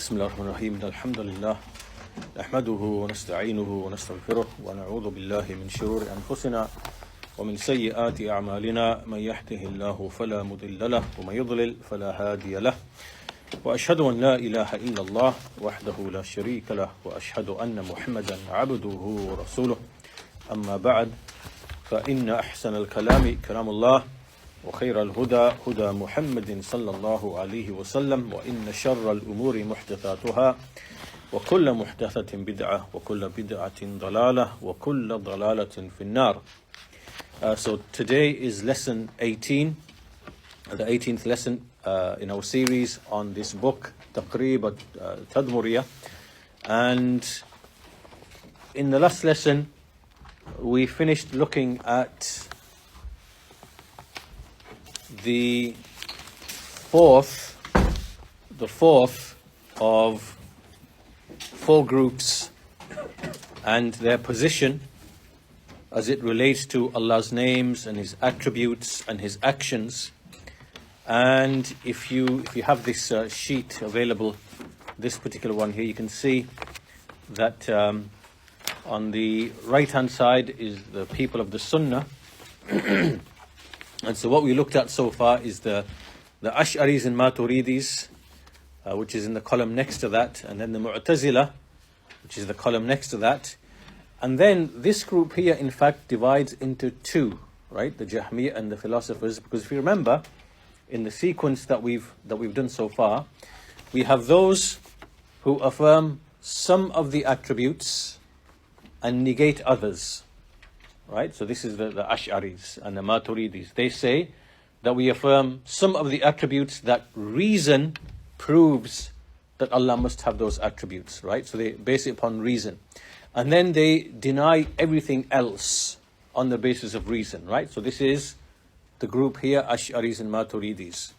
بسم الله الرحمن الرحيم الحمد لله نحمده ونستعينه ونستغفره ونعوذ بالله من شرور أنفسنا ومن سيئات أعمالنا من يهده الله فلا مضل له ومن يضلل فلا هادي له وأشهد أن لا إله إلا الله وحده لا شريك له وأشهد أن محمدا عبده ورسوله أما بعد فإن أحسن الكلام كلام الله وخير الهدى هدى محمد صلى الله عليه وسلم وإن شر الأمور محدثاتها وكل محدثة بدعة وكل بدعة ضلالة وكل ضلالة في النار. So today is lesson 18, the 18th lesson in our series on this book, Taqreeb, Tadmuriyyah. And in the last lesson, we finished looking at the fourth of four groups and their position as it relates to Allah's names and His attributes and His actions. And if you have this sheet available, this particular one here, you can see that on the right hand side is the people of the Sunnah. And so what we looked at so far is the Ash'aris and Maturidis, which is in the column next to that, and then the Mu'tazila, which is the column next to that. And then this group here, in fact, divides into two, right? The Jahmiyyah and the philosophers. Because if you remember, in the sequence that we've done so far, we have those who affirm some of the attributes and negate others. Right, so this is the Ash'aris and the Maturidis. They say that we affirm some of the attributes that reason proves that Allah must have those attributes, right? So they base it upon reason. And then they deny everything else on the basis of reason, right? So this is the group here, Ash'aris and Maturidis.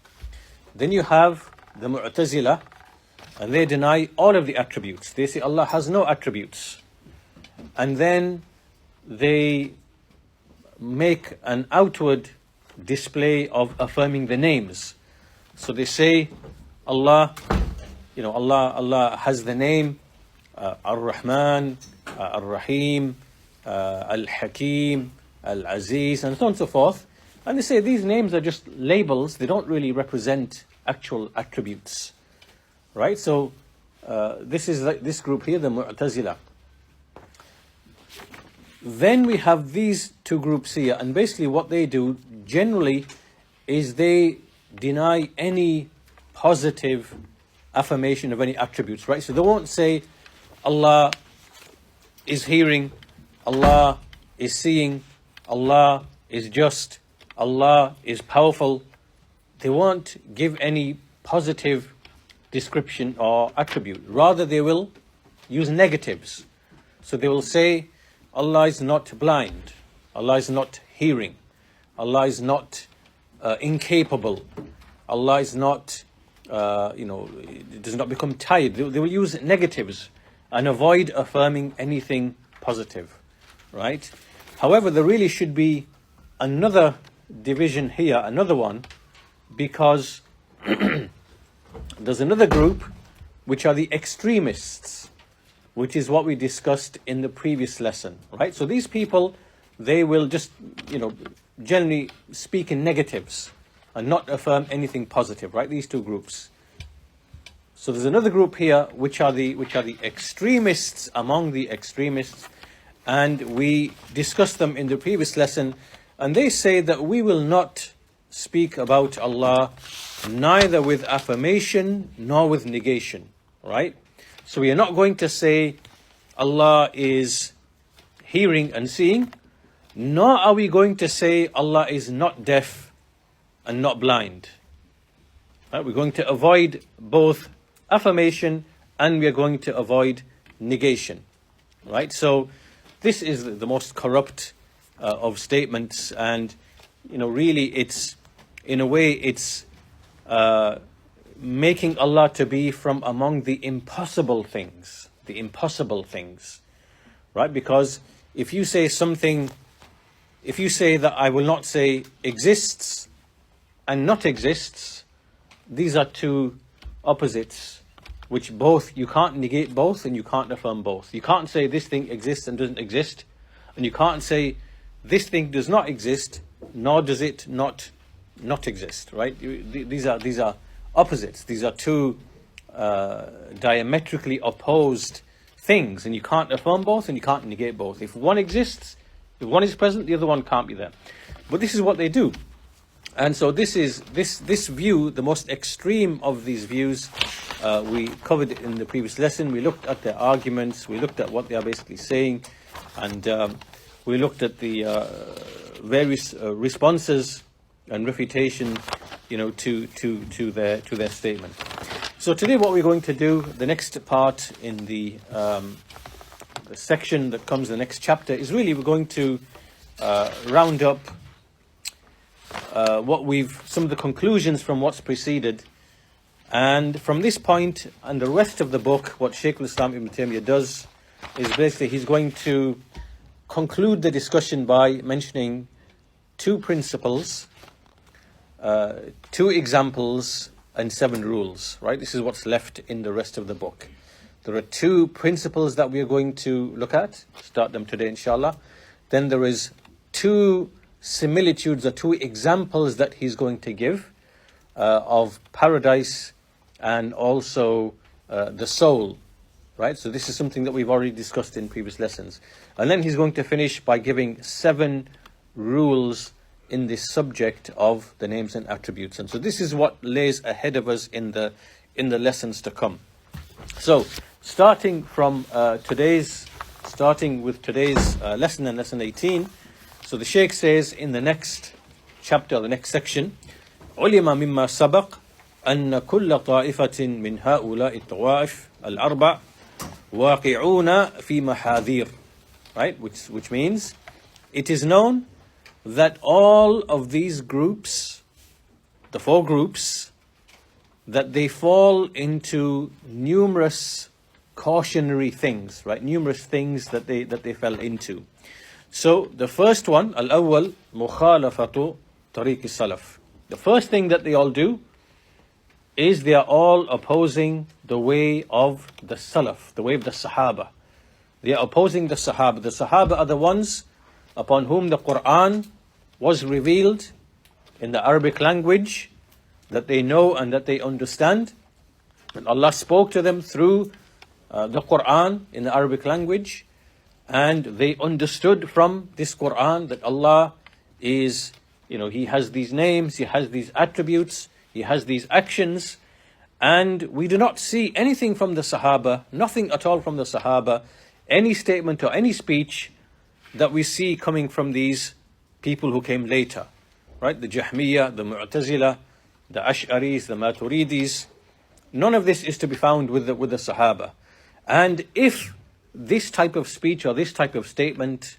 Then you have the Mu'tazila, and they deny all of the attributes. They say Allah has no attributes. And then they make an outward display of affirming the names. So they say Allah has the name Ar-Rahman, Ar-Rahim, Al-Hakim, Al-Aziz, and so on and so forth. And they say these names are just labels. They don't really represent actual attributes. Right? So this is this group here, the Mu'tazila. Then we have these two groups here, and basically what they do generally is they deny any positive affirmation of any attributes, right? So they won't say Allah is hearing, Allah is seeing, Allah is just, Allah is powerful. They won't give any positive description or attribute. Rather, they will use negatives. So they will say Allah is not blind, Allah is not hearing, Allah is not incapable, Allah is not, does not become tired. They will use negatives and avoid affirming anything positive, right? However, there really should be another division here, another one, because there's another group which are the extremists, which is what we discussed in the previous lesson, right? So these people, they will just, generally speak in negatives and not affirm anything positive, right? These two groups. So there's another group here, which are the extremists among the extremists, and we discussed them in the previous lesson, and they say that we will not speak about Allah neither with affirmation nor with negation, right? So we are not going to say Allah is hearing and seeing, nor are we going to say Allah is not deaf and not blind. Right? We're going to avoid both affirmation and we are going to avoid negation. Right? So this is the most corrupt of statements, and really it's, in a way, it's making Allah to be from among the impossible things, right? Because if you say that I will not say exists and not exists, these are two opposites which both, you can't negate both and you can't affirm both. You can't say this thing exists and doesn't exist, and you can't say this thing does not exist, nor does it not exist, right? These are opposites. These are two diametrically opposed things, and you can't affirm both and you can't negate both. If one exists, if one is present, the other one can't be there. But this is what they do. And so this view, the most extreme of these views, we covered it in the previous lesson. We looked at their arguments, we looked at what they are basically saying, and we looked at the various responses and refutation, to their statement. So today, what we're going to do, the next part in the section that comes, the next chapter, is really we're going to round up some of the conclusions from what's preceded, and from this point and the rest of the book, what Shaykh al-Islam Ibn Taymiyyah does is basically he's going to conclude the discussion by mentioning two principles, 2 examples, and 7 rules, right? This is what's left in the rest of the book. There are 2 principles that we are going to look at, start them today inshallah. Then there is 2 similitudes or 2 examples that he's going to give of paradise and also the soul, right? So this is something that we've already discussed in previous lessons. And then he's going to finish by giving 7 rules in this subject of the names and attributes. And so this is what lays ahead of us in the lessons to come. So starting with today's lesson and lesson 18. So the Shaykh says in the next chapter, the next section, علم مما سبق أن كل طائفة من هؤلاء الطوائف الأربع واقعون في محاذير, right? Which means it is known that all of these groups, the 4 groups, that they fall into numerous cautionary things, right? Numerous things that they fell into. So the first one, al-awwal, mukhalafatu tariq as-salaf. The first thing that they all do is they are all opposing the way of the salaf, the way of the sahaba. They are opposing the sahaba. The sahaba are the ones upon whom the Quran was revealed in the Arabic language, that they know and that they understand. And Allah spoke to them through the Quran in the Arabic language, and they understood from this Quran that Allah is, He has these names, He has these attributes, He has these actions, and we do not see anything from the Sahaba, nothing at all from the Sahaba, any statement or any speech that we see coming from these people who came later, right? The Jahmiyyah, the Mu'tazila, the Ash'aris, the Maturidis. None of this is to be found with the Sahaba. And if this type of speech or this type of statement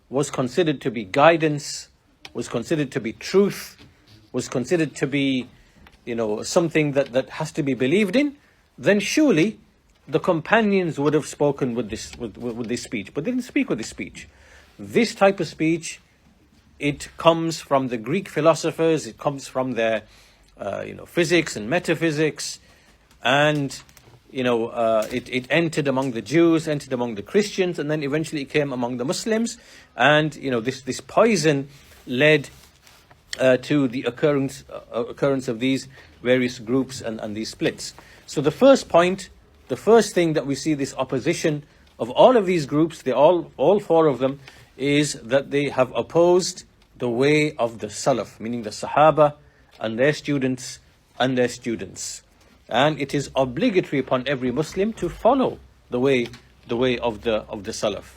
was considered to be guidance, was considered to be truth, was considered to be, something that has to be believed in, then surely the companions would have spoken with this speech. But they didn't speak with this speech. This type of speech, it comes from the Greek philosophers, it comes from their physics and metaphysics, and it entered among the Jews, entered among the Christians, and then eventually it came among the Muslims, and this poison led to the occurrence of these various groups and these splits. So the first point, the first thing that we see, this opposition of all of these groups, all 4 of them, is that they have opposed the way of the Salaf, meaning the Sahaba and their students and their students. And it is obligatory upon every Muslim to follow the way of the Salaf.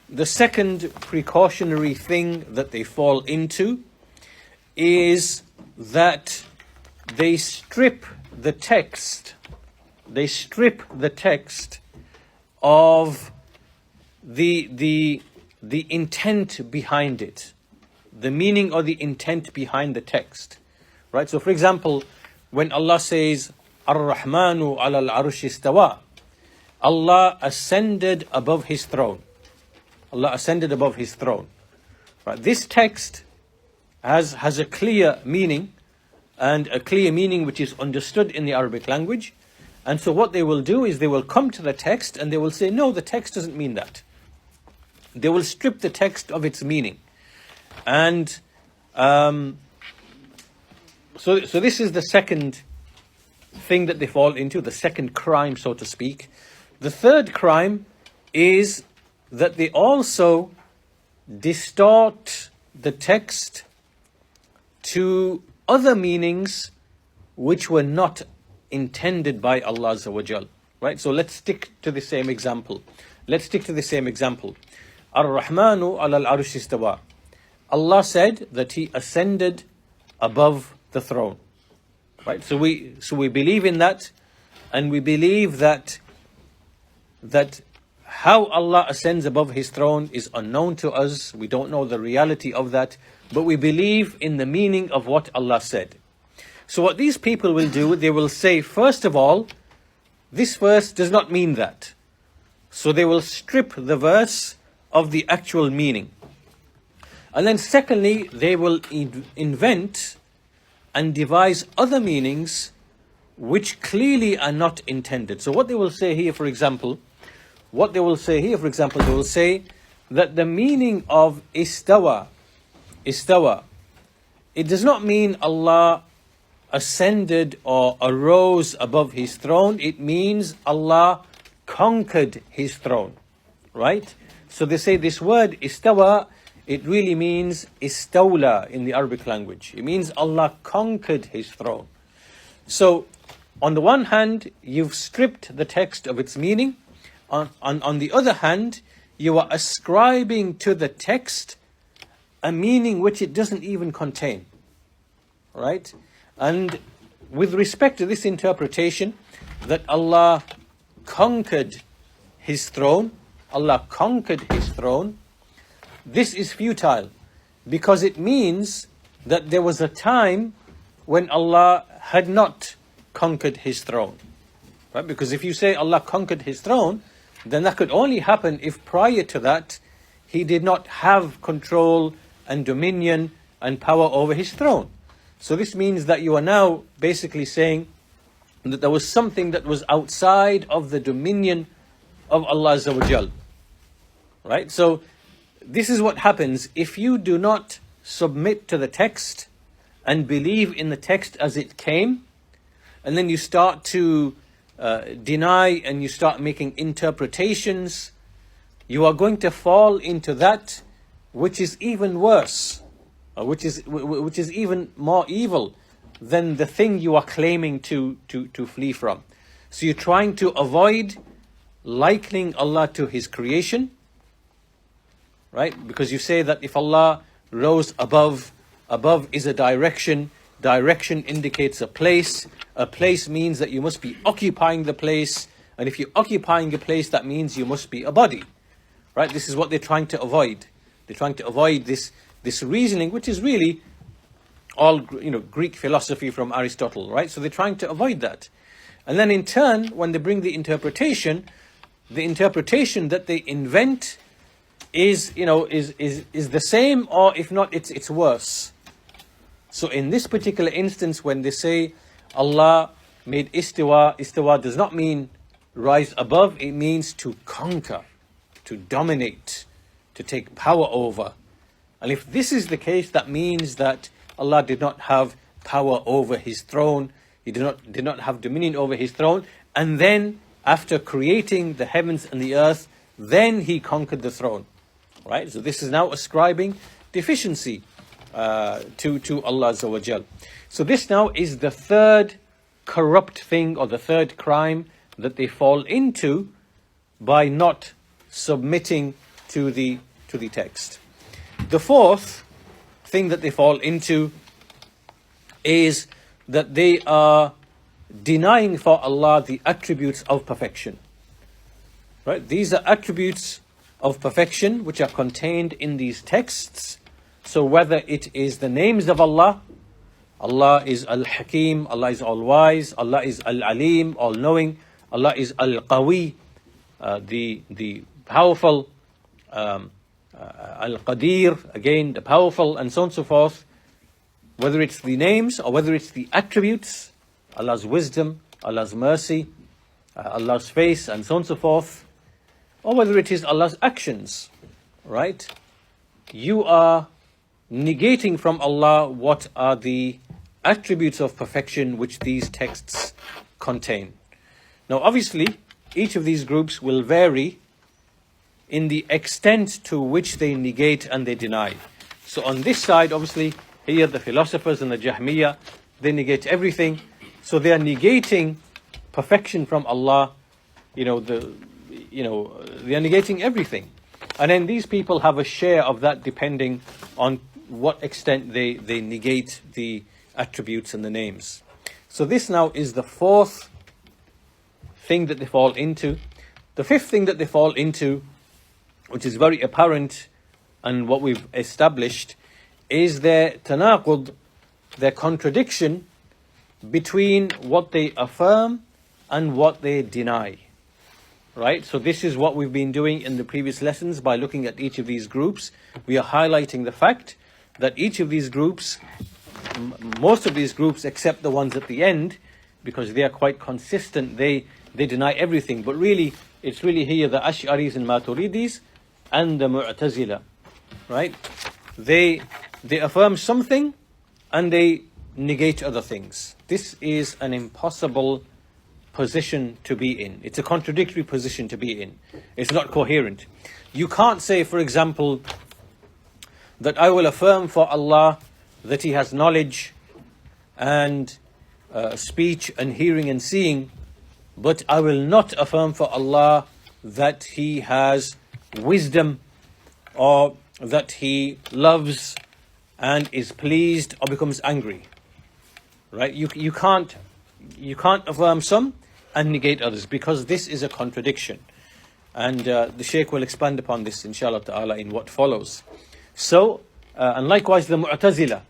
The second precautionary thing that they fall into is that they strip the text of the intent behind it, the meaning or the intent behind the text, right? So for example, when Allah says Ar-Rahmanu ala al-arsh istawa, Allah ascended above His throne. Allah ascended above His throne. Right? This text has a clear meaning and a clear meaning which is understood in the Arabic language. And so what they will do is they will come to the text and they will say, no, the text doesn't mean that. They will strip the text of its meaning. And so this is the second thing that they fall into, the second crime, so to speak. The third crime is that they also distort the text to other meanings which were not intended by Allah Azza wa Jal. Right? So let's stick to the same example. Ar-Rahmanu ala al-Arsh istawa. Allah said that He ascended above the throne. Right? So we believe in that, and we believe that how Allah ascends above His throne is unknown to us. We don't know the reality of that, but we believe in the meaning of what Allah said. So what these people will do, they will say, first of all, this verse does not mean that. So they will strip the verse of the actual meaning. And then secondly, they will invent and devise other meanings which clearly are not intended. So what they will say here, for example, they will say that the meaning of istawa, it does not mean Allah ascended or arose above His throne. It means Allah conquered His throne. Right? So they say this word istawa, it really means istawla in the Arabic language. It means Allah conquered His throne. So on the one hand, you've stripped the text of its meaning. On the other hand, you are ascribing to the text a meaning which it doesn't even contain. Right? And with respect to this interpretation, that Allah conquered His throne, this is futile, because it means that there was a time when Allah had not conquered His throne. Right? Because if you say Allah conquered His throne, then that could only happen if prior to that He did not have control and dominion and power over His throne. So this means that you are now basically saying that there was something that was outside of the dominion of Allah Azza wa Jal. Right? So this is what happens if you do not submit to the text and believe in the text as it came, and then you start to deny and you start making interpretations. You are going to fall into that which is even worse, which is even more evil than the thing you are claiming to flee from. So you're trying to avoid likening Allah to His creation, right? Because you say that if Allah rose above is a direction indicates a place means that you must be occupying the place, and if you're occupying a place, that means you must be a body, right? This is what they're trying to avoid. They're trying to avoid this reasoning, which is really all Greek philosophy from Aristotle, right? So they're trying to avoid that. And then in turn, when they bring the interpretation that they invent is the same, or if not, it's worse. So in this particular instance, when they say Allah made istiwa does not mean rise above, it means to conquer, to dominate, to take power over. And if this is the case, that means that Allah did not have power over His throne. He did not have dominion over His throne. And then after creating the heavens and the earth, then He conquered the throne. Right? So this is now ascribing deficiency to Allah Azza wa Jal. So this now is the third corrupt thing, or the third crime that they fall into by not submitting to the text. The fourth thing that they fall into is that they are denying for Allah the attributes of perfection. Right? These are attributes of perfection which are contained in these texts. So whether it is the names of Allah, Allah is Al-Hakim, Allah is All-Wise, Allah is Al-Alim, All-Knowing, Allah is Al-Qawi, the powerful, Al-Qadir, again the powerful, and so on and so forth. whether it's the names or whether it's the attributes, Allah's wisdom, Allah's mercy, Allah's face, and so on and so forth, or whether it is Allah's actions, right? You are negating from Allah what are the attributes of perfection which these texts contain. Now, obviously, each of these groups will vary in the extent to which they negate and they deny. So on this side, obviously, here the philosophers and the Jahmiyyah, they negate everything. So they are negating perfection from Allah. They are negating everything. And then these people have a share of that depending on what extent they negate the attributes and the names. So this now is the fourth thing that they fall into. The fifth thing that they fall into, which is very apparent and what we've established, is their tanaqud, their contradiction between what they affirm and what they deny. Right? So this is what we've been doing in the previous lessons by looking at each of these groups. We are highlighting the fact that each of these groups, most of these groups except the ones at the end, because they are quite consistent, they deny everything. But really, it's really here the Ash'aris and Maturidis and the Mu'tazila. Right? They affirm something and they negate other things. This is an impossible position to be in. It's a contradictory position to be in. It's not coherent. You can't say, for example, that I will affirm for Allah that He has knowledge and speech and hearing and seeing, but I will not affirm for Allah that He has wisdom or that He loves and is pleased or becomes angry. Right? You can't affirm some and negate others, because this is a contradiction. And the Shaykh will expand upon this, inshallah ta'ala, in what follows. So, and likewise the Mu'tazila.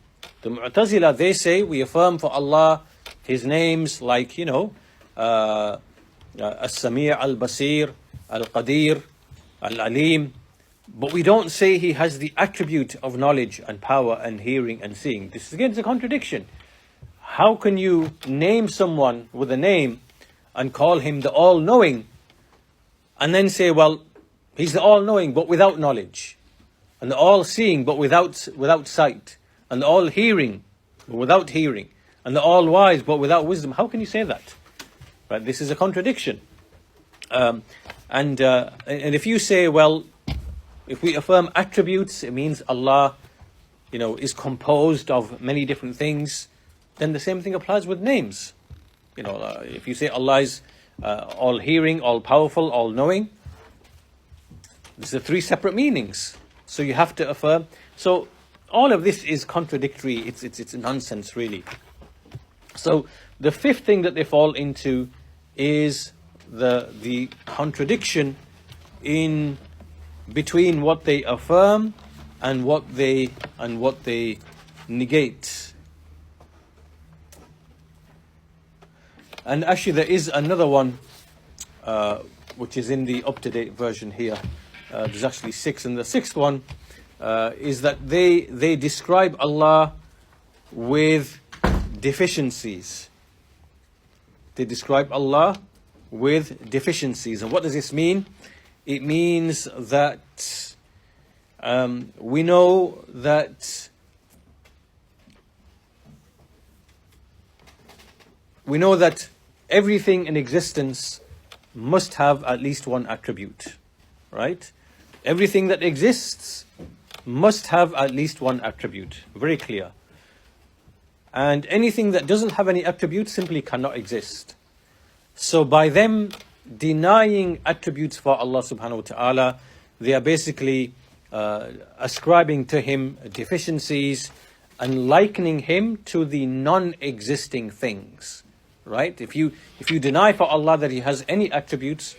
The Mu'tazila, they say we affirm for Allah His names like, As-Sami' Al-Basir, Al-Qadir, Al-Alim, but we don't say He has the attribute of knowledge and power and hearing and seeing. This is again a contradiction. How can you name someone with a name and call Him the all-knowing, and then say, well, He's the all-knowing but without knowledge, and the all-seeing but without sight, and the all-hearing but without hearing, and the all-wise but without wisdom? How can you say that? Right? This is a contradiction. And if you say, well, if we affirm attributes, it means Allah, is composed of many different things, then the same thing applies with names. If you say Allah is all-hearing, all-powerful, all-knowing, these are three separate meanings. So you have to affirm. So all of this is contradictory. It's nonsense, really. So the fifth thing that they fall into is the contradiction in between what they affirm and what they negate. And actually there is another one which is in the up-to-date version here. There's actually 6, and the sixth one is that they describe Allah with deficiencies. They describe Allah with deficiencies. And what does this mean? It means that we know that everything in existence must have at least one attribute, right? Everything that exists must have at least one attribute. Very clear. And anything that doesn't have any attributes simply cannot exist. So by them denying attributes for Allah subhanahu wa ta'ala, they are basically ascribing to Him deficiencies and likening Him to the non-existing things. Right? If you deny for Allah that He has any attributes,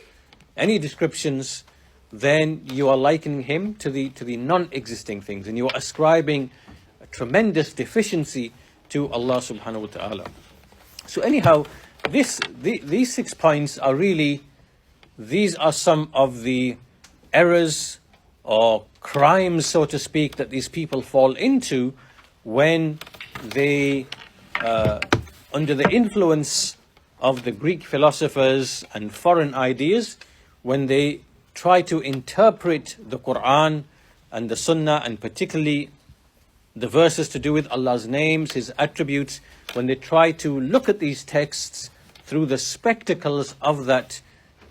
any descriptions, then you are likening Him to the non-existing things, and you are ascribing a tremendous deficiency to Allah subhanahu wa ta'ala. So anyhow, these 6 points are really, these are some of the errors or crimes, so to speak, that these people fall into when they, under the influence of the Greek philosophers and foreign ideas, when they try to interpret the Quran and the Sunnah, and particularly the verses to do with Allah's names, His attributes, when they try to look at these texts through the spectacles of that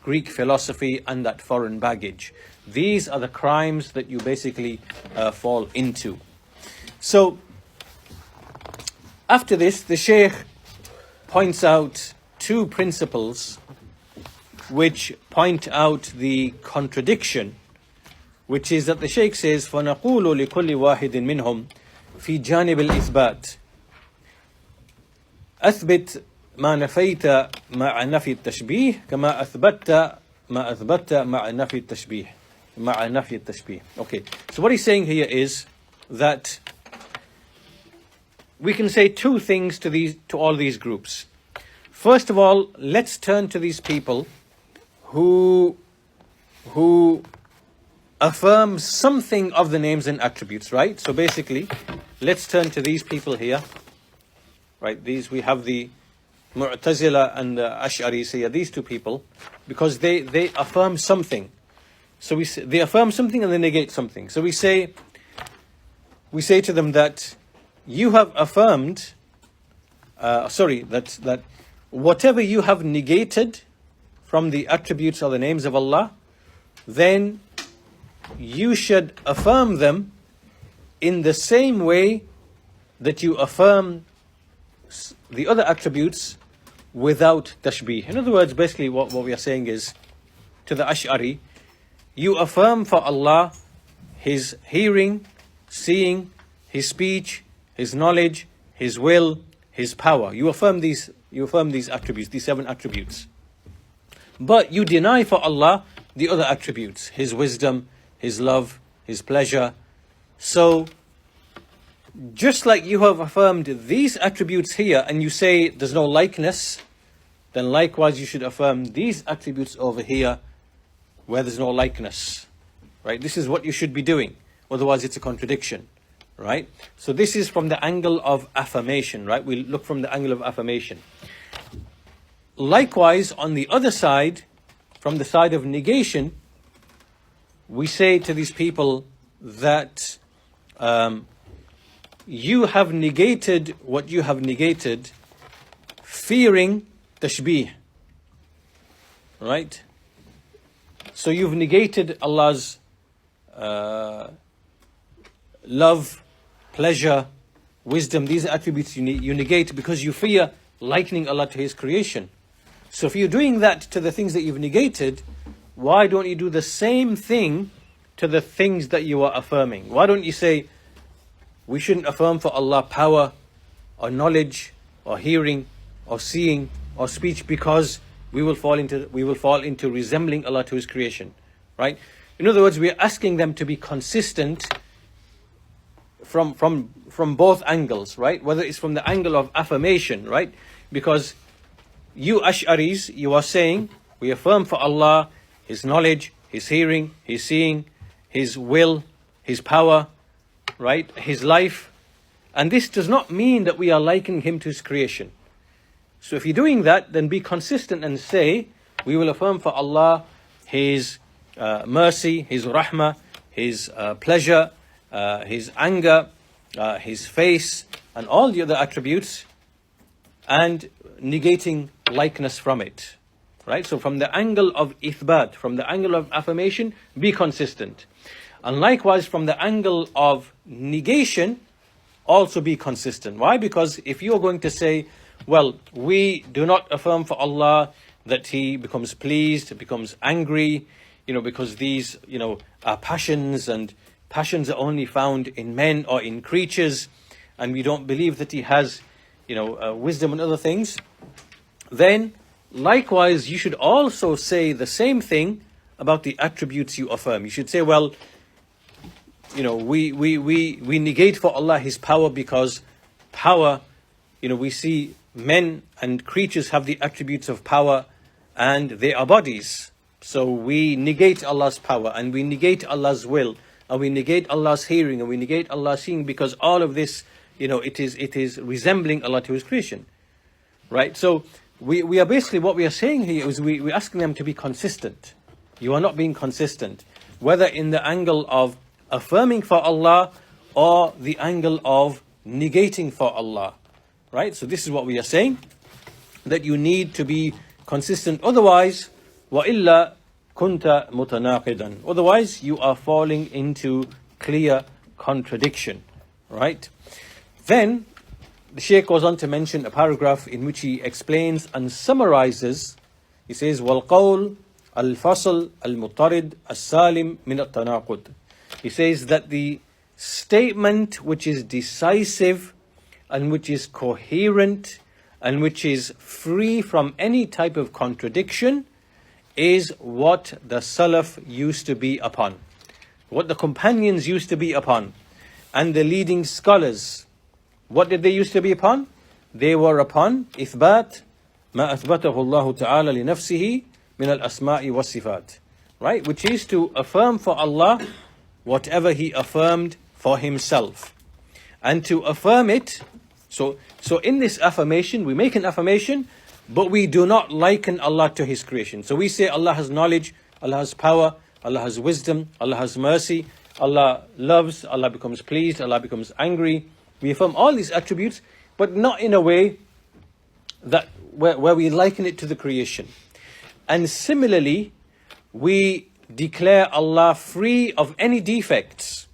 Greek philosophy and that foreign baggage, these are the crimes that you basically fall into. So, after this, the Shaykh points out two principles which point out the contradiction, which is that the Shaykh says, فَنَقُولُ لِكُلِّ وَاحِدٍ مِّنْهُمْ فِي جَانِبِ الْإِثْبَاتِ أثبت ما نفيت مع نفي التشبيه كما أثبت ما أثبت مع نفي التشبيه مع نفي التشبيه. Okay, so what he's saying here is that we can say two things to all these groups. First of all, let's turn to these people who affirm something of the names and attributes, right? So basically, let's turn to these people here, right? We have the Mu'tazila and the Ash'aris here, these two people, because they affirm something. So they affirm something and they negate something. So we say to them that you have affirmed, that whatever you have negated from the attributes or the names of Allah, then you should affirm them in the same way that you affirm the other attributes without tashbih. In other words, basically what we are saying is, to the Ash'ari, you affirm for Allah His hearing, seeing, His speech, His knowledge, His will, His power. You affirm these attributes, these 7 attributes. But you deny for Allah the other attributes, His wisdom, His love, His pleasure. So, just like you have affirmed these attributes here and you say there's no likeness, then likewise you should affirm these attributes over here where there's no likeness. Right? This is what you should be doing. Otherwise it's a contradiction. Right? So this is from the angle of affirmation. Right? We look from the angle of affirmation. Likewise, on the other side, from the side of negation, we say to these people that you have negated what you have negated, fearing tashbih. Right? So you've negated Allah's love, pleasure, wisdom. These are attributes you negate because you fear likening Allah to His creation. So if you're doing that to the things that you've negated, why don't you do the same thing to the things that you are affirming? Why don't you say, we shouldn't affirm for Allah power or knowledge or hearing or seeing or speech, because we will fall into resembling Allah to His creation, right? In other words, we are asking them to be consistent from both angles, right? Whether it's from the angle of affirmation, right? Because you Ash'aris, you are saying, we affirm for Allah His knowledge, His hearing, His seeing, His will, His power, right? His life. And this does not mean that we are likening Him to His creation. So if you're doing that, then be consistent and say, we will affirm for Allah His mercy, His rahmah, His pleasure, His anger, His face, and all the other attributes, and negating likeness from it. Right? So from the angle of ithbat, from the angle of affirmation, be consistent. And likewise from the angle of negation, also be consistent. Why? Because if you're going to say, well, we do not affirm for Allah that He becomes pleased, becomes angry, because these, are passions, and passions are only found in men or in creatures, and we don't believe that He has, wisdom and other things, then likewise you should also say the same thing about the attributes you affirm. You should say, well, we negate for Allah His power, because power, we see men and creatures have the attributes of power and they are bodies. So we negate Allah's power and we negate Allah's will and we negate Allah's hearing and we negate Allah's seeing, because all of this it is resembling Allah to His creation, right? So we are basically, what we are saying here is we're asking them to be consistent. You are not being consistent, whether in the angle of affirming for Allah or the angle of negating for Allah, right? So this is what we are saying, that you need to be consistent. Otherwise, وَإِلَّا كُنْتَ مُتَنَاقِضًا. Otherwise, you are falling into clear contradiction, right? Then the Shaykh goes on to mention a paragraph in which he explains and summarizes. He says, وَالْقَوْلُ الْفَصْلُ الْمُطَّرِدُ السَّالِمُ مِنَ التَّنَاقُضِ. He says that the statement which is decisive and which is coherent and which is free from any type of contradiction is what the Salaf used to be upon, what the companions used to be upon, and the leading scholars. What did they used to be upon? They were upon إثبات ما أثبته الله تعالى لنفسه من الأسماء والصفات, right? Which is to affirm for Allah whatever He affirmed for Himself, and to affirm it. So in this affirmation, we make an affirmation, but we do not liken Allah to His creation. So we say Allah has knowledge, Allah has power, Allah has wisdom, Allah has mercy, Allah loves, Allah becomes pleased, Allah becomes angry. We affirm all these attributes, but not in a way that where we liken it to the creation. And similarly, we declare Allah free of any defects.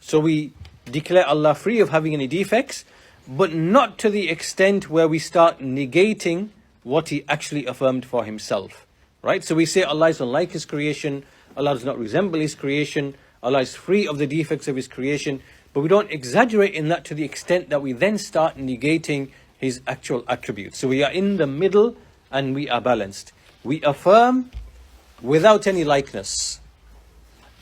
So we declare Allah free of having any defects, but not to the extent where we start negating what He actually affirmed for Himself, right? So we say Allah is unlike His creation, Allah does not resemble His creation, Allah is free of the defects of His creation, but we don't exaggerate in that to the extent that we then start negating His actual attributes. So we are in the middle and we are balanced. We affirm without any likeness,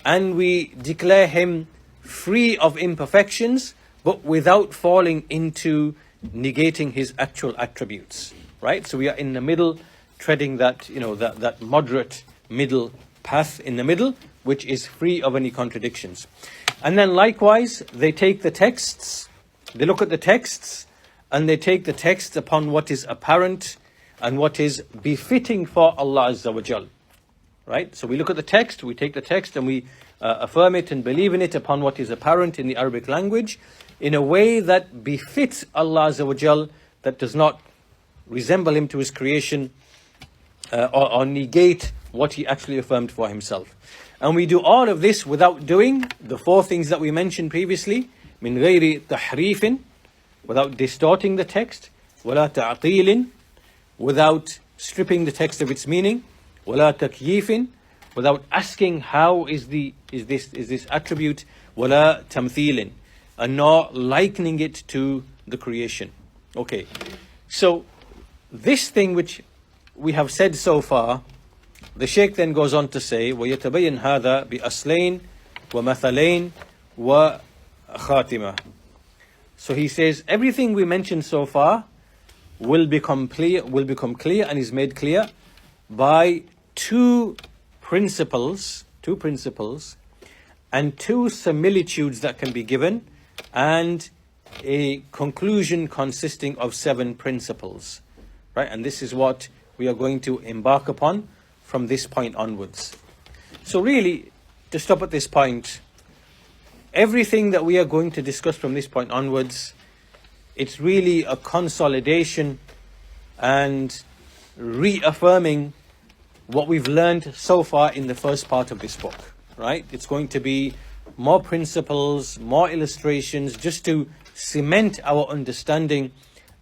and we declare Him free of imperfections, but without falling into negating His actual attributes, right? So we are in the middle, treading that, that moderate middle path in the middle, which is free of any contradictions. And then likewise, they take the texts, they look at the texts, and they take the texts upon what is apparent and what is befitting for Allah Azza wa Jal, right? So we look at the text, we take the text and we affirm it and believe in it upon what is apparent in the Arabic language, in a way that befits Allah Azza wa Jal, that does not resemble Him to His creation, or negate what He actually affirmed for Himself. And we do all of this without doing the four things that we mentioned previously: min ghayri tahrifin, without distorting the text; wala ta'tilin, without stripping the text of its meaning; wala takyifin, without asking how is this attribute; wala tamthilin, and not likening it to the creation. Okay, so this thing which we have said so far, the Shaykh then goes on to say, وَيَتَبَيَّنْ هَذَا بِأَصْلَيْن وَمَثَلَيْن وَخَاتِمَةٍ. So he says everything we mentioned so far will become clear and is made clear by two principles and two similitudes that can be given, and a conclusion consisting of 7 principles, right? And this is what we are going to embark upon from this point onwards. So really, to stop at this point, everything that we are going to discuss from this point onwards, it's really a consolidation and reaffirming what we've learned so far in the first part of this book, right? It's going to be more principles, more illustrations, just to cement our understanding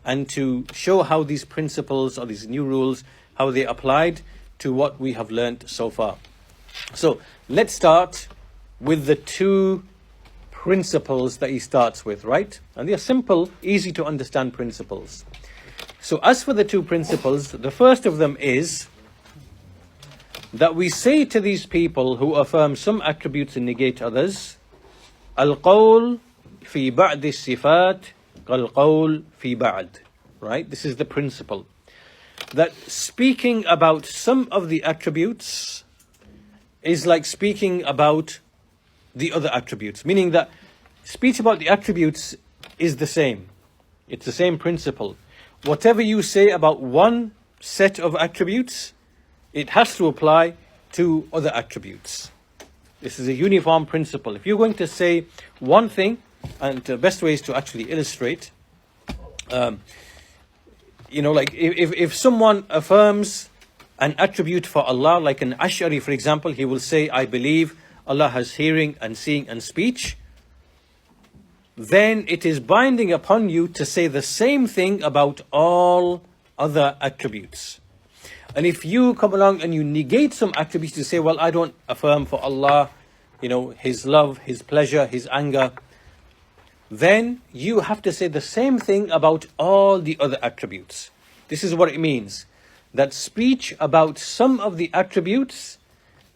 and to show how these principles or these new rules, how they applied to what we have learned so far. So let's start with the 2 principles that he starts with, right? And they are simple, easy to understand principles. So as for the 2 principles, the first of them is that we say to these people who affirm some attributes and negate others, al-qawl fi ba'd as-sifat kal-qawl fi ba'd, right? This is the principle, that speaking about some of the attributes is like speaking about the other attributes, meaning that speech about the attributes is the same. It's the same principle. Whatever you say about one set of attributes, it has to apply to other attributes. This is a uniform principle. If you're going to say one thing, and the best way is to actually illustrate, like if someone affirms an attribute for Allah, like an Ash'ari, for example, he will say, I believe Allah has hearing and seeing and speech. Then it is binding upon you to say the same thing about all other attributes. And if you come along and you negate some attributes, to say, well, I don't affirm for Allah, His love, His pleasure, His anger, then you have to say the same thing about all the other attributes. This is what it means. That speech about some of the attributes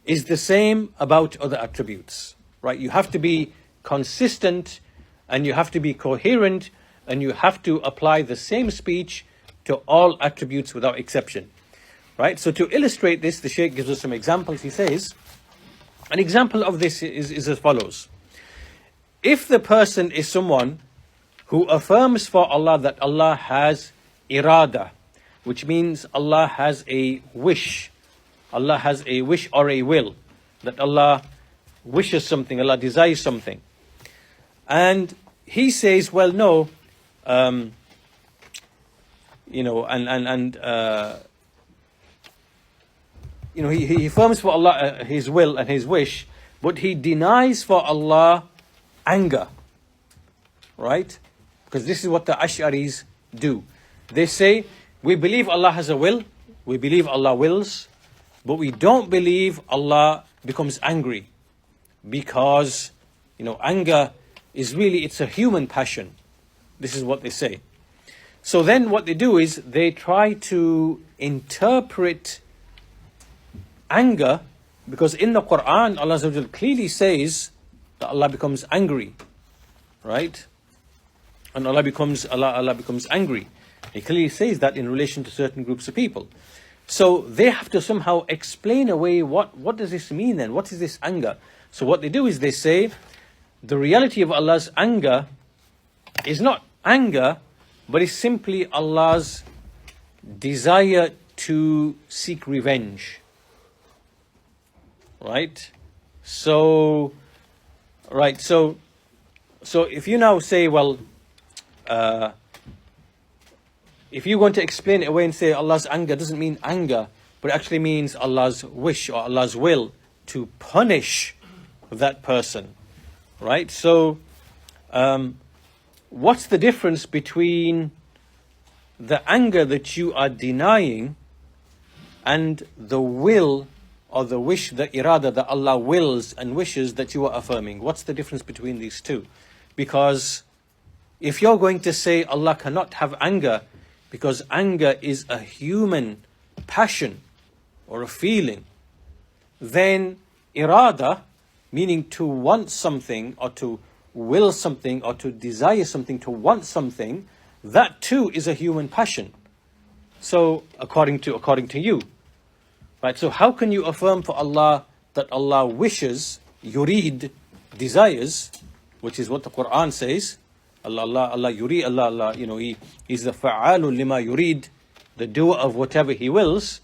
is the same about other attributes. Right? You have to be consistent, and you have to be coherent, and you have to apply the same speech to all attributes without exception. Right? So to illustrate this, the Shaykh gives us some examples. He says, an example of this is as follows. If the person is someone who affirms for Allah that Allah has irada, which means Allah has a wish. Allah has a wish or a will. That Allah wishes something, Allah desires something. And he says, well, no, he affirms for Allah his will and his wish, but he denies for Allah anger. Right? Because this is what the Ash'aris do. They say, we believe Allah has a will, we believe Allah wills, but we don't believe Allah becomes angry. Because, anger is really, it's a human passion. This is what they say. So then what they do is they try to interpret anger, because in the Quran, Allah Azza wa Jalla clearly says that Allah becomes angry. Right? And Allah becomes angry. He clearly says that in relation to certain groups of people. So they have to somehow explain away what does this mean then? What is this anger? So what they do is they say the reality of Allah's anger is not anger, but it's simply Allah's desire to seek revenge. Right? So if you now say, well, if you're going to explain it away and say Allah's anger doesn't mean anger, but it actually means Allah's wish or Allah's will to punish that person. Right? So, what's the difference between the anger that you are denying and the will or the wish, the irada that Allah wills and wishes that you are affirming? What's the difference between these two? Because if you're going to say Allah cannot have anger because anger is a human passion or a feeling, then irada, meaning to want something or to will something or to desire something, to want something, that too is a human passion. So according to you, right? So how can you affirm for Allah that Allah wishes, yurid, desires, which is what the Quran says? Allah yurid, Allah, He's the fa'alun lima yurid, the doer of whatever He wills.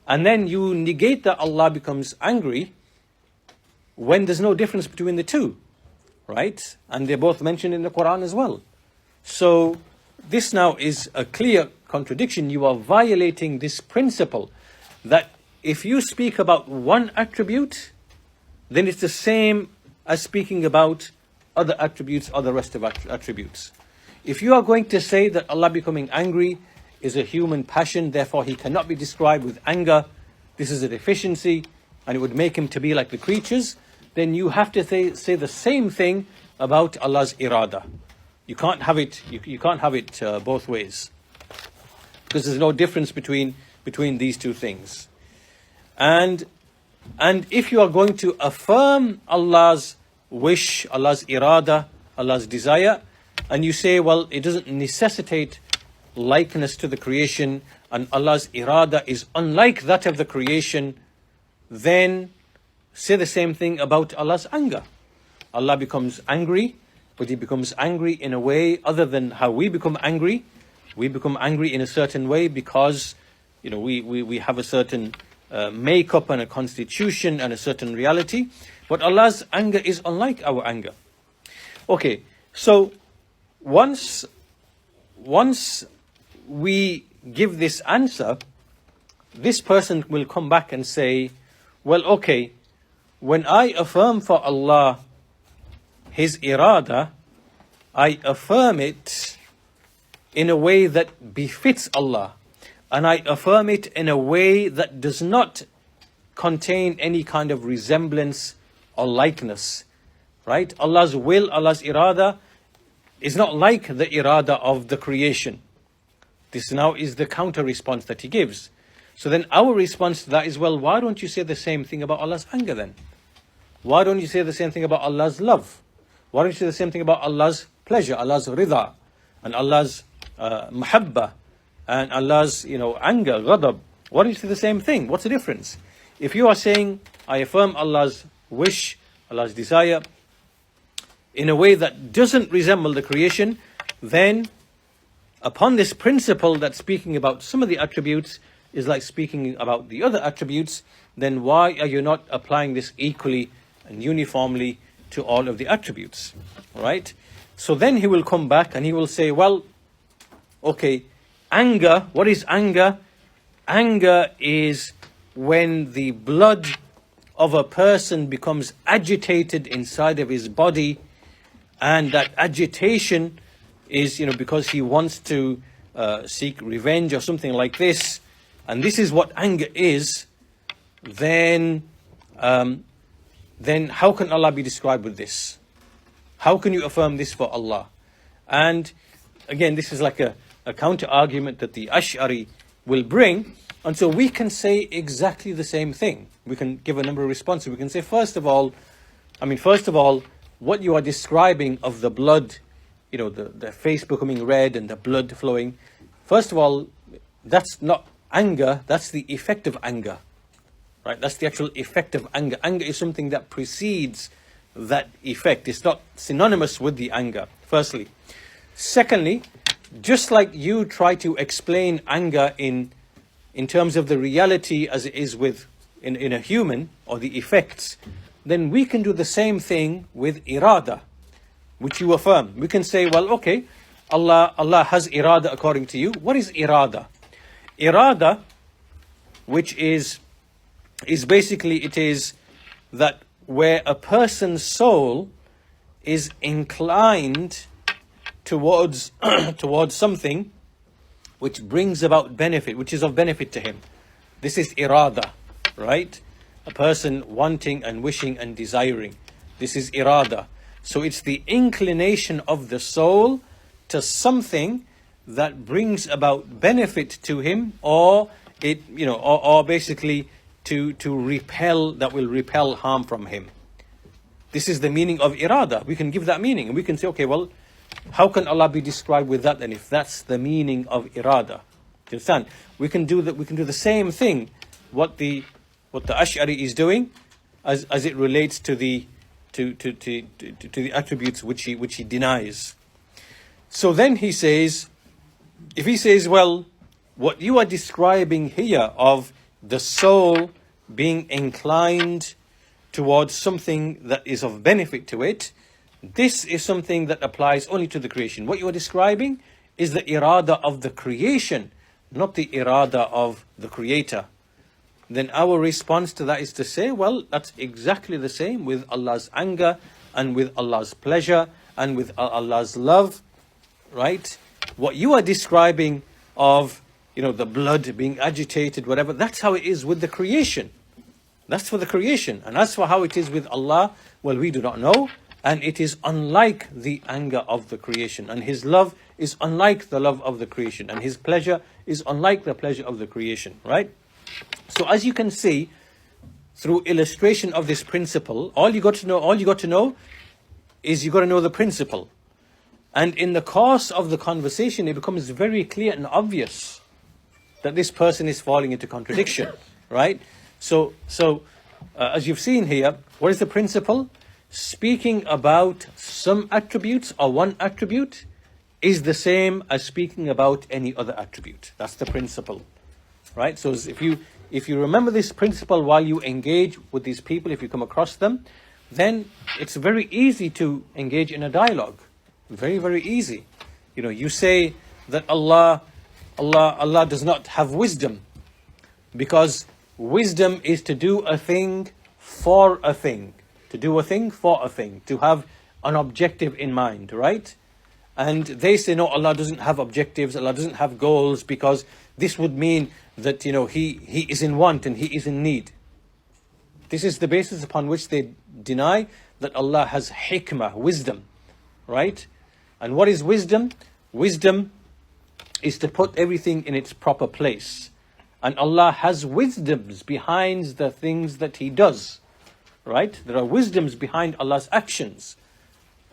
And then you negate that Allah becomes angry when there's no difference between the two, right? And they're both mentioned in the Quran as well. So this now is a clear contradiction. You are violating this principle that if you speak about one attribute, then it's the same as speaking about other attributes or the rest of attributes. If you are going to say that Allah becoming angry is a human passion, therefore He cannot be described with anger, this is a deficiency, and it would make Him to be like the creatures, then you have to say the same thing about Allah's irada. You can't have it. You can't have it both ways, because there's no difference between these two things. And if you are going to affirm Allah's wish, Allah's irada, Allah's desire, and you say, well, it doesn't necessitate likeness to the creation, and Allah's irada is unlike that of the creation, then say the same thing about Allah's anger. Allah becomes angry, but he becomes angry in a way other than how we become angry. We become angry in a certain way because, we have a certain makeup and a constitution and a certain reality. But Allah's anger is unlike our anger. Okay, so once we give this answer, this person will come back and say, well, okay, when I affirm for Allah His irada, I affirm it in a way that befits Allah, and I affirm it in a way that does not contain any kind of resemblance or likeness, right? Allah's will, Allah's irada is not like the irada of the creation. This now is the counter response that he gives. So then our response to that is, well, why don't you say the same thing about Allah's anger then? Why don't you say the same thing about Allah's love? Why don't you say the same thing about Allah's pleasure, Allah's rida, and Allah's mahabba, and Allah's, anger, ghadab? Why don't you say the same thing? What's the difference? If you are saying, I affirm Allah's wish, Allah's desire, in a way that doesn't resemble the creation, then upon this principle that speaking about some of the attributes is like speaking about the other attributes, then why are you not applying this equally and uniformly to all of the attributes? Right? So then he will come back and he will say, well, okay, anger, what is anger? Anger is when the blood of a person becomes agitated inside of his body, and that agitation is, because he wants to seek revenge or something like this, and this is what anger is, then how can Allah be described with this? How can you affirm this for Allah? And again, this is like a counter argument that the Ash'ari will bring. And so we can say exactly the same thing. We can give a number of responses. We can say, first of all, what you are describing of the blood, the face becoming red and the blood flowing, first of all, that's not anger, that's the effect of anger. Right? That's the actual effect of anger. Anger is something that precedes that effect. It's not synonymous with the anger, firstly. Secondly, just like you try to explain anger in terms of the reality as it is in a human, or the effects, then we can do the same thing with irada, which you affirm. We can say, well, okay, Allah has irada according to you. What is irada? Irada, which is basically, it is that where a person's soul is inclined towards something which brings about benefit, which is of benefit to him. This is irada, right? A person wanting and wishing and desiring. This is irada. So it's the inclination of the soul to something that brings about benefit to him, or or basically to repel, that will repel harm from him. This is the meaning of irada. We can give that meaning, and we can say, okay, well, how can Allah be described with that then, if that's the meaning of irada? Do you understand? We can do that. We can do the same thing. What the Ash'ari is doing, as it relates to the attributes which he denies. So then he says, if he says, well, what you are describing here of the soul being inclined towards something that is of benefit to it, this is something that applies only to the creation. What you are describing is the irada of the creation, not the irada of the creator. Then our response to that is to say, well, that's exactly the same with Allah's anger and with Allah's pleasure and with Allah's love, right? What you are describing of, the blood being agitated, whatever, that's how it is with the creation. That's for the creation. And as for how it is with Allah, well, we do not know. And it is unlike the anger of the creation. And His love is unlike the love of the creation. And His pleasure is unlike the pleasure of the creation, right? So as you can see, through illustration of this principle, all you got to know is you got to know the principle. And in the course of the conversation, it becomes very clear and obvious that this person is falling into contradiction, right? So as you've seen here, what is the principle? speaking about some attributes or one attribute is the same as speaking about any other attribute. That's the principle, right? So if you remember this principle while you engage with these people, if you come across them, then it's very easy to engage in a dialogue. Very, very easy. You know, you say that Allah does not have wisdom, because wisdom is to do a thing for a thing. To do a thing for a thing. To have an objective in mind, right? And they say, no, Allah doesn't have objectives, Allah doesn't have goals, because this would mean that, you know, He is in want and He is in need. This is the basis upon which they deny that Allah has hikmah, wisdom, right? And what is wisdom? Wisdom is to put everything in its proper place. And Allah has wisdoms behind the things that He does, right? There are wisdoms behind Allah's actions.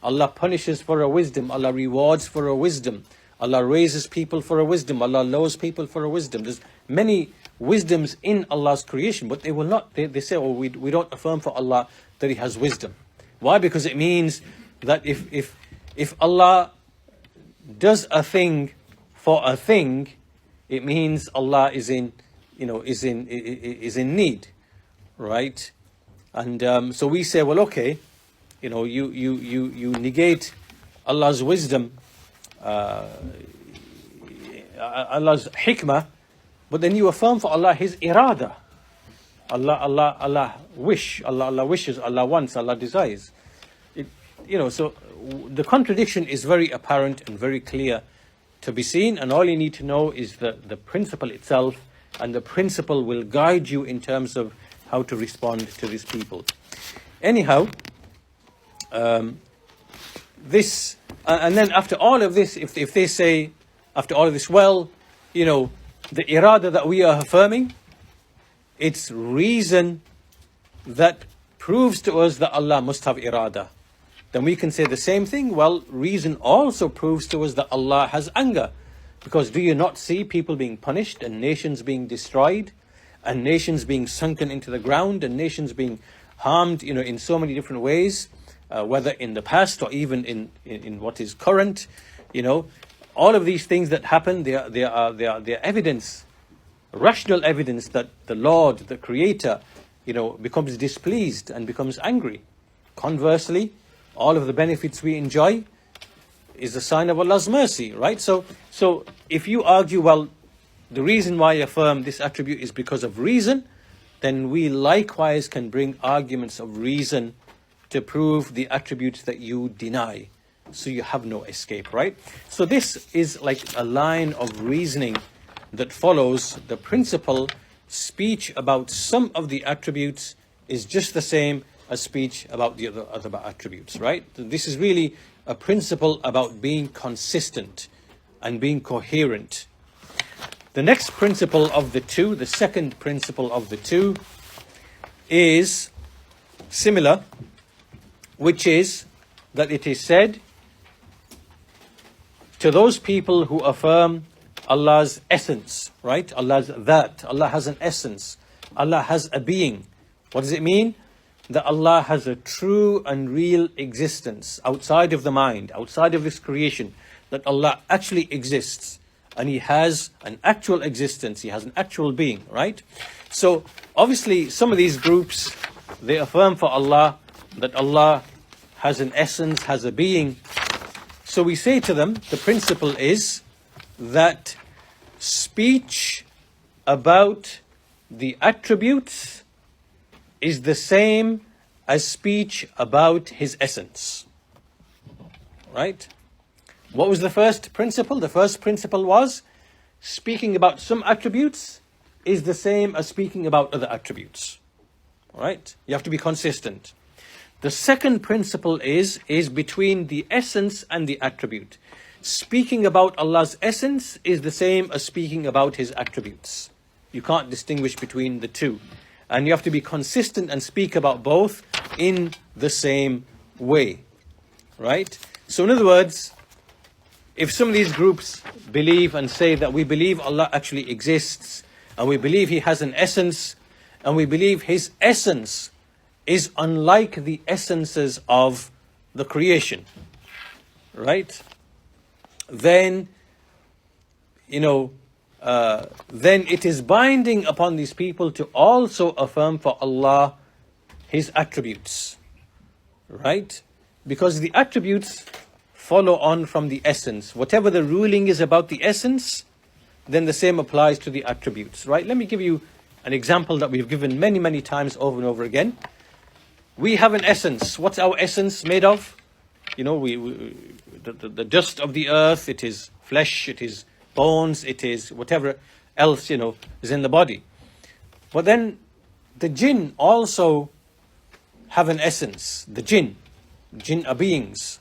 Allah punishes for a wisdom. Allah rewards for a wisdom. Allah raises people for a wisdom. Allah lowers people for a wisdom. There's many wisdoms in Allah's creation, but they will not. They say, oh, we don't affirm for Allah that He has wisdom. Why? Because it means that if Allah does a thing for a thing, it means Allah is in need, right? And so we say, well, okay, you know, you negate Allah's wisdom, Allah's hikmah, but then you affirm for Allah His irada. Allah wishes, Allah wants, Allah desires. So the contradiction is very apparent and very clear to be seen, and all you need to know is the principle itself, and the principle will guide you in terms of how to respond to these people. Anyhow, this, and then after all of this, if they say, after all of this, well, you know, the irada that we are affirming, it's reason that proves to us that Allah must have irada. Then we can say the same thing. Well, reason also proves to us that Allah has anger. Because do you not see people being punished, and nations being destroyed, and nations being sunken into the ground, and nations being harmed, you know, in so many different ways, whether in the past or even in what is current, you know, all of these things that happen, they are evidence, rational evidence that the Lord, the Creator, you know, becomes displeased and becomes angry. Conversely, all of the benefits we enjoy is a sign of Allah's mercy, right? So if you argue, well, the reason why I affirm this attribute is because of reason, then we likewise can bring arguments of reason to prove the attributes that you deny. So you have no escape, right? So this is like a line of reasoning that follows the principle: speech about some of the attributes is just the same as speech about the other attributes, right? This is really a principle about being consistent and being coherent. The next principle of the two, the second principle of the two, is similar, which is that it is said to those people who affirm Allah's essence, right? Allah's that. Allah has an essence. Allah has a being. What does it mean? That Allah has a true and real existence outside of the mind, outside of this creation, that Allah actually exists, and He has an actual existence, He has an actual being, right? So obviously some of these groups, they affirm for Allah that Allah has an essence, has a being. So we say to them, the principle is that speech about the attributes is the same as speech about His essence, right? What was the first principle? The first principle was speaking about some attributes is the same as speaking about other attributes, right? You have to be consistent. The second principle is between the essence and the attribute. Speaking about Allah's essence is the same as speaking about His attributes. You can't distinguish between the two. And you have to be consistent and speak about both in the same way, right? So in other words, if some of these groups believe and say that we believe Allah actually exists, and we believe He has an essence, and we believe His essence is unlike the essences of the creation, right? Then, then it is binding upon these people to also affirm for Allah His attributes, right? Because the attributes follow on from the essence. Whatever the ruling is about the essence, then the same applies to the attributes, right? Let me give you an example that we've given many, many times over and over again. We have an essence. What's our essence made of? The dust of the earth, it is flesh, it is bones, it is whatever else, is in the body. But then the jinn also have an essence. The jinn are beings,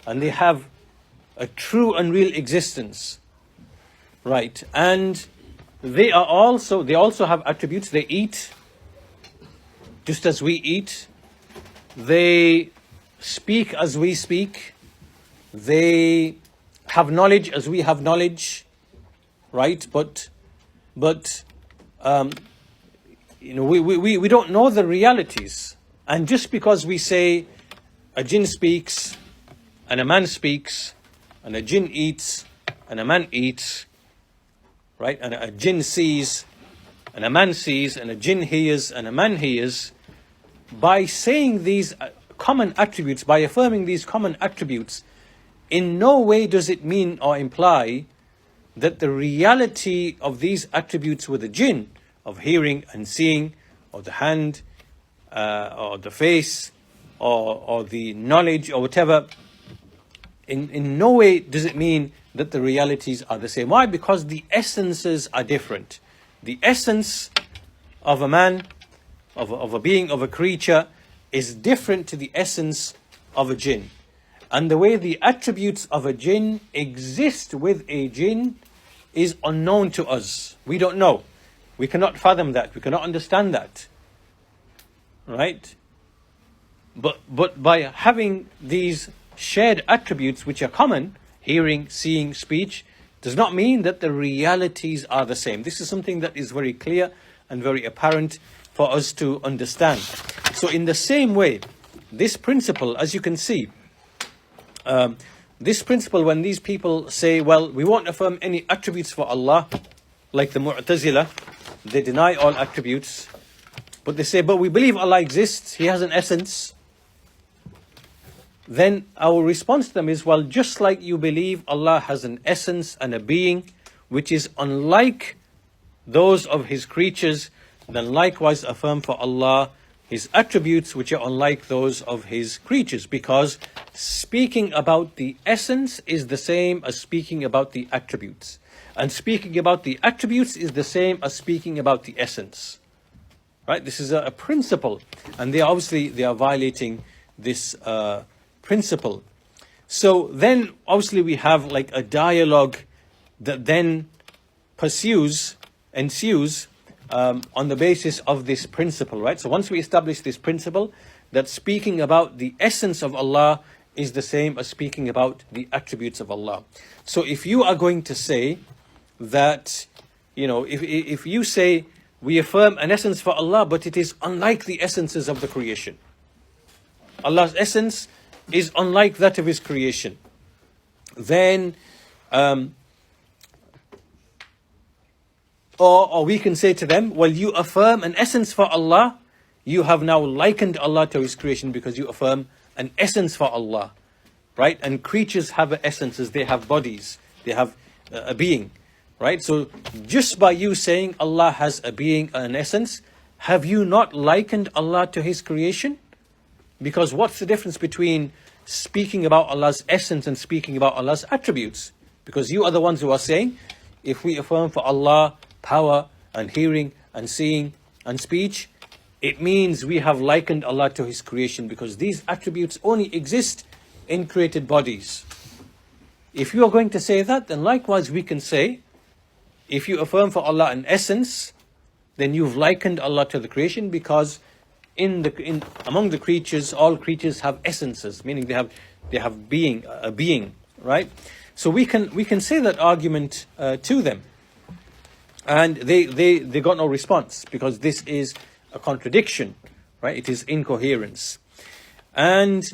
and they have a true and real existence, right? And they also have attributes. They eat just as we eat. They speak as we speak. They have knowledge as we have knowledge, right? But we don't know the realities. And just because we say a jinn speaks and a man speaks and a jinn eats and a man eats, right? And a jinn sees and a man sees and a jinn hears and a man hears, by saying these common attributes, by affirming these common attributes, in no way does it mean or imply that the reality of these attributes with the jinn, of hearing and seeing, or the hand, or the face, or the knowledge, or whatever, in no way does it mean that the realities are the same. Why? Because the essences are different. The essence of a man, of a being, of a creature, is different to the essence of a jinn. And the way the attributes of a jinn exist with a jinn is unknown to us. We don't know. We cannot fathom that. We cannot understand that. Right? But by having these shared attributes which are common, hearing, seeing, speech, does not mean that the realities are the same. This is something that is very clear and very apparent for us to understand. So in the same way, this principle, as you can see, this principle, when these people say, well, we won't affirm any attributes for Allah, like the Mu'tazila, they deny all attributes, but they say, but we believe Allah exists, He has an essence. Then our response to them is, well, just like you believe Allah has an essence and a being which is unlike those of His creatures, then likewise affirm for Allah His attributes which are unlike those of His creatures, because speaking about the essence is the same as speaking about the attributes, and speaking about the attributes is the same as speaking about the essence, right? This is a principle, and they are violating this principle. So then obviously we have like a dialogue that then ensues on the basis of this principle, right? So once we establish this principle, that speaking about the essence of Allah is the same as speaking about the attributes of Allah. So if you are going to say that, if you say we affirm an essence for Allah, but it is unlike the essences of the creation, Allah's essence is unlike that of His creation, then or we can say to them, well, you affirm an essence for Allah, you have now likened Allah to His creation because you affirm an essence for Allah, right? And creatures have essences, they have bodies, they have a being, right? So just by you saying Allah has a being, an essence, have you not likened Allah to His creation? Because what's the difference between speaking about Allah's essence and speaking about Allah's attributes? Because you are the ones who are saying, if we affirm for Allah power and hearing and seeing and speech, it means we have likened Allah to His creation, because these attributes only exist in created bodies. If you are going to say that, then likewise we can say, if you affirm for Allah an essence, then you've likened Allah to the creation, because among the creatures, all creatures have essences, meaning they have a being, right? So we can say that argument to them, and they got no response, because this is a contradiction right? It is incoherence. And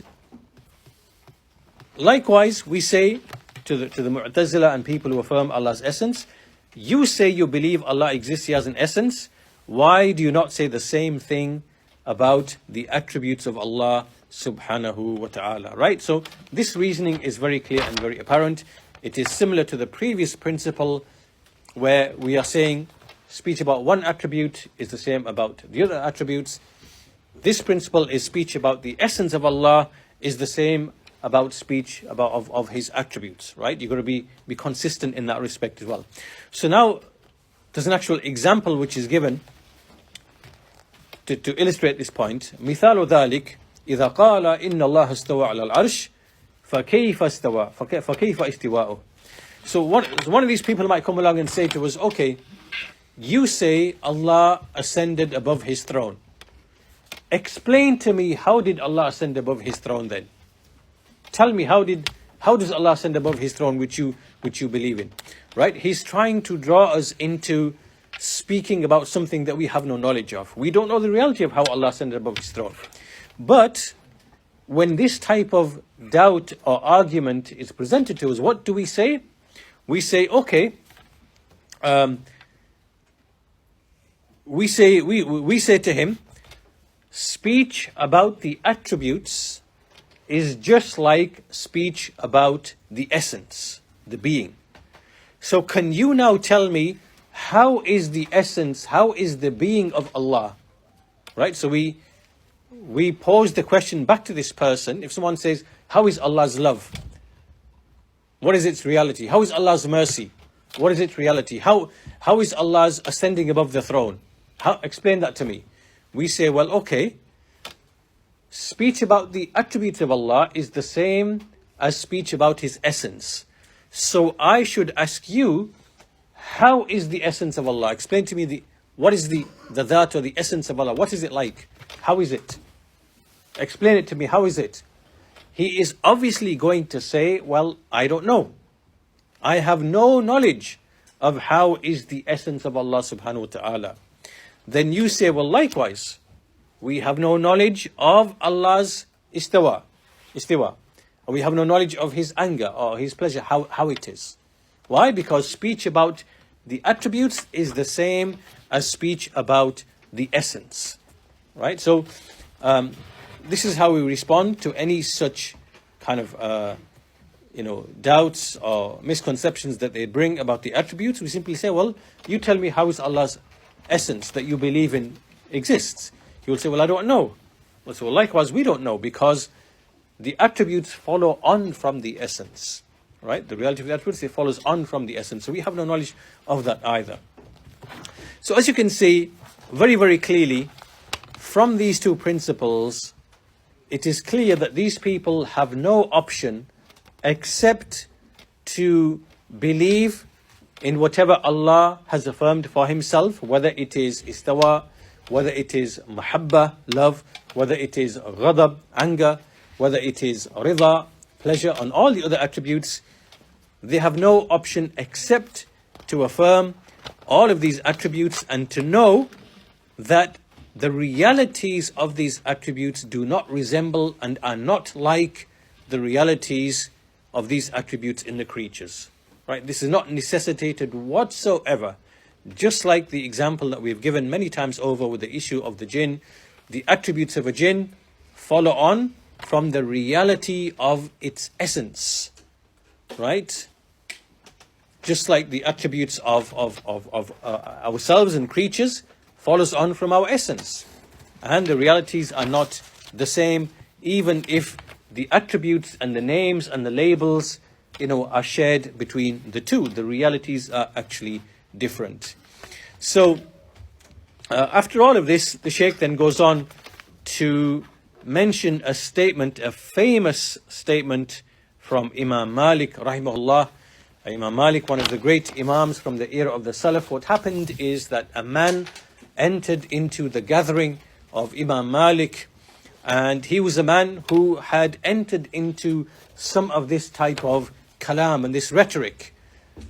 likewise, we say to the Mu'tazila and people who affirm Allah's essence, you say you believe Allah exists, He has an essence. Why do you not say the same thing about the attributes of Allah subhanahu wa ta'ala, right? So this reasoning is very clear and very apparent. It is similar to the previous principle where we are saying speech about one attribute is the same about the other attributes. This principle is speech about the essence of Allah is the same about speech about of His attributes, right? You've got to be consistent in that respect as well. So now there's an actual example which is given to illustrate this point. مثال ذلك إذا قال إن الله استوى على العرش فكيف استوى فكيف استواؤه. So one of these people might come along and say to us, okay, you say Allah ascended above His throne. Explain to me, how did Allah ascend above His throne then? Tell me, how does Allah ascend above His throne, which you believe in, right? He's trying to draw us into speaking about something that we have no knowledge of. We don't know the reality of how Allah ascended above His throne. But when this type of doubt or argument is presented to us, what do we say? We say, okay, we say to him, speech about the attributes is just like speech about the essence, the being. So can you now tell me, how is the essence, how is the being of Allah? Right? So we pose the question back to this person. If someone says, how is Allah's love? What is its reality? How is Allah's mercy? What is its reality? How is Allah's ascending above the throne? Explain that to me. We say, well, okay, speech about the attributes of Allah is the same as speech about His essence. So I should ask you, how is the essence of Allah? Explain to me what is the dhat or the essence of Allah? What is it like? How is it? Explain it to me. How is it? He is obviously going to say, well, I don't know. I have no knowledge of how is the essence of Allah subhanahu wa ta'ala. Then you say, well, likewise, we have no knowledge of Allah's istiwa. We have no knowledge of His anger or His pleasure, how it is. Why? Because speech about the attributes is the same as speech about the essence. Right? So, this is how we respond to any such kind of, doubts or misconceptions that they bring about the attributes. We simply say, well, you tell me, how is Allah's essence that you believe in exists? He will say, well, I don't know. Well, so likewise, we don't know, because the attributes follow on from the essence. Right? The reality of the attributes, it follows on from the essence. So we have no knowledge of that either. So as you can see very, very clearly from these two principles, it is clear that these people have no option except to believe in whatever Allah has affirmed for Himself, whether it is istawa, whether it is mahabba, love, whether it is ghadab, anger, whether it is rida, pleasure, and all the other attributes. They have no option except to affirm all of these attributes and to know that the realities of these attributes do not resemble and are not like the realities of these attributes in the creatures. Right? This is not necessitated whatsoever. Just like the example that we've given many times over with the issue of the jinn, the attributes of a jinn follow on from the reality of its essence. Right? Just like the attributes of ourselves and creatures follows on from our essence. And the realities are not the same, even if the attributes and the names and the labels, are shared between the two. The realities are actually different. So, after all of this, the Shaykh then goes on to mention a famous statement from Imam Malik, rahimahullah. Imam Malik, one of the great Imams from the era of the Salaf. What happened is that a man entered into the gathering of Imam Malik, and he was a man who had entered into some of this type of kalam and this rhetoric.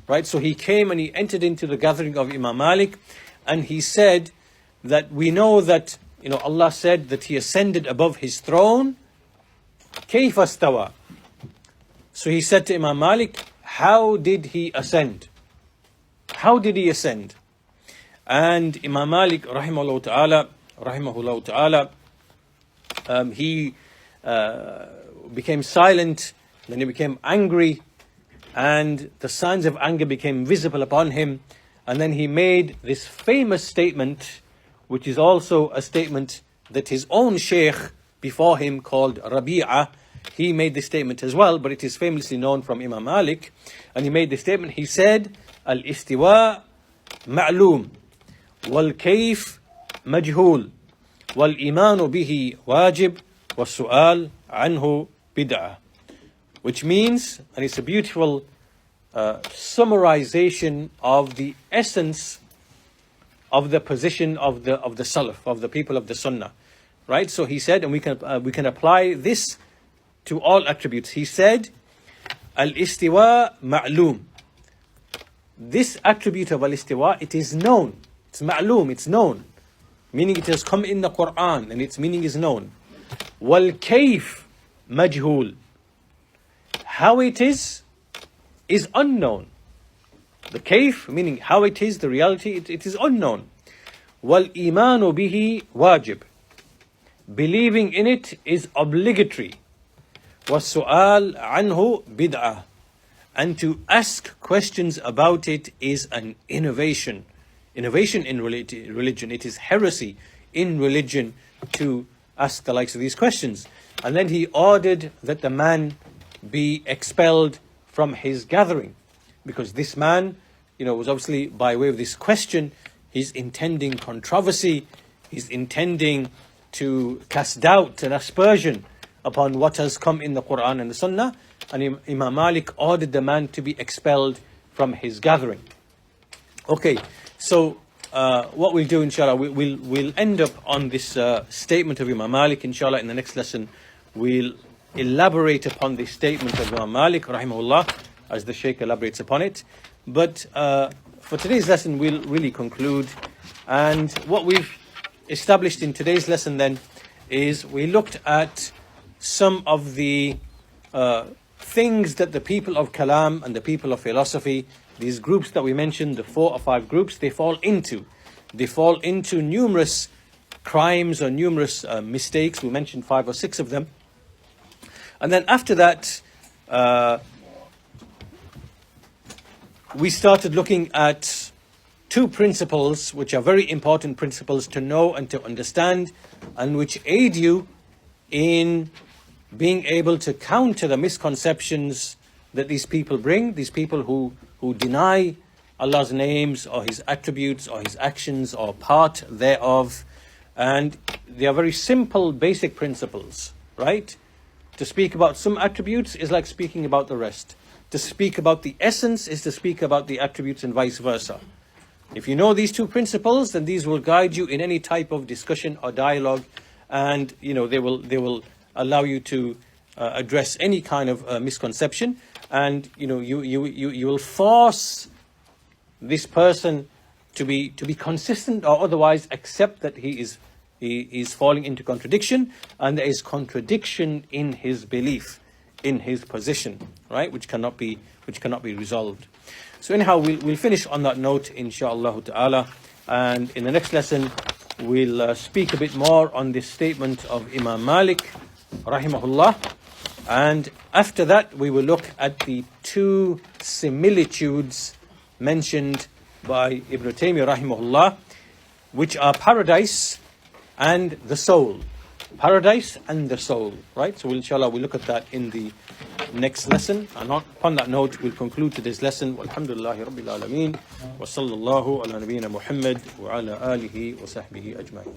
Right? So he came and he entered into the gathering of Imam Malik, and he said that we know that, Allah said that He ascended above His throne. كيف استوى? So he said to Imam Malik, how did He ascend? How did He ascend? And Imam Malik, rahimahullah ta'ala, he became silent, then he became angry, and the signs of anger became visible upon him. And then he made this famous statement, which is also a statement that his own sheikh before him, called Rabi'ah, he made this statement as well, but it is famously known from Imam Malik. And he made this statement, he said, Al-istiwa ma'loom, wal-kayf majhul, wal-imanu bihi wajib, was-su'al anhu bid'ah. Which means, and it's a beautiful summarization of the essence of the position of the Salaf, of the people of the Sunnah, right? So he said, and we can apply this to all attributes. He said, Al-istiwa ma'loom. This attribute of al-istiwa, it is known. It's ma'loom, it's known. Meaning it has come in the Quran and its meaning is known. Wal-kayf majhul. How it is unknown. The kayf, meaning how it is, the reality, it is unknown. Wal-imanu bihi wajib. Believing in it is obligatory. Was-su'al anhu bid'ah. And to ask questions about it is an innovation. Innovation in religion. It is heresy in religion to ask the likes of these questions. And then he ordered that the man be expelled from his gathering. Because this man, was obviously, by way of this question, he's intending controversy. He's intending to cast doubt and aspersion upon what has come in the Quran and the Sunnah. And Imam Malik ordered the man to be expelled from his gathering. Okay, so what we'll do, inshallah, we'll end up on this statement of Imam Malik. Inshallah, in the next lesson, we'll elaborate upon the statement of Imam Malik, rahimahullah, as the Shaykh elaborates upon it. But for today's lesson, we'll really conclude. And what we've established in today's lesson then is we looked at some of the things that the people of Kalam and the people of philosophy, these groups that we mentioned, the 4 or 5 groups, they fall into. They fall into numerous crimes or numerous mistakes. We mentioned 5 or 6 of them. And then after that, we started looking at 2 principles which are very important principles to know and to understand, and which aid you in being able to counter the misconceptions that these people bring, these people who deny Allah's names or His attributes or His actions or part thereof. And they are very simple, basic principles, right? To speak about some attributes is like speaking about the rest. To speak about the essence is to speak about the attributes, and vice versa. If you know these 2 principles, then these will guide you in any type of discussion or dialogue, and they will allow you to address any kind of misconception, and you will force this person to be consistent, or otherwise accept that he is falling into contradiction, and there is contradiction in his belief, in his position, right, which cannot be resolved. So anyhow, we'll finish on that note, inshallah ta'ala, and in the next lesson we'll speak a bit more on this statement of Imam Malik, rahimahullah, and after that we will look at the 2 similitudes mentioned by Ibn Taymiyyah, rahimahullah, which are paradise and the soul. Paradise and the soul, right? So inshallah we'll look at that in the next lesson. And upon that note, we'll conclude today's lesson. Walhamdulillahi Rabbil Alameen. Wa sallallahu ala nabiyyina Muhammad wa ala alihi wa sahbihi ajma'in.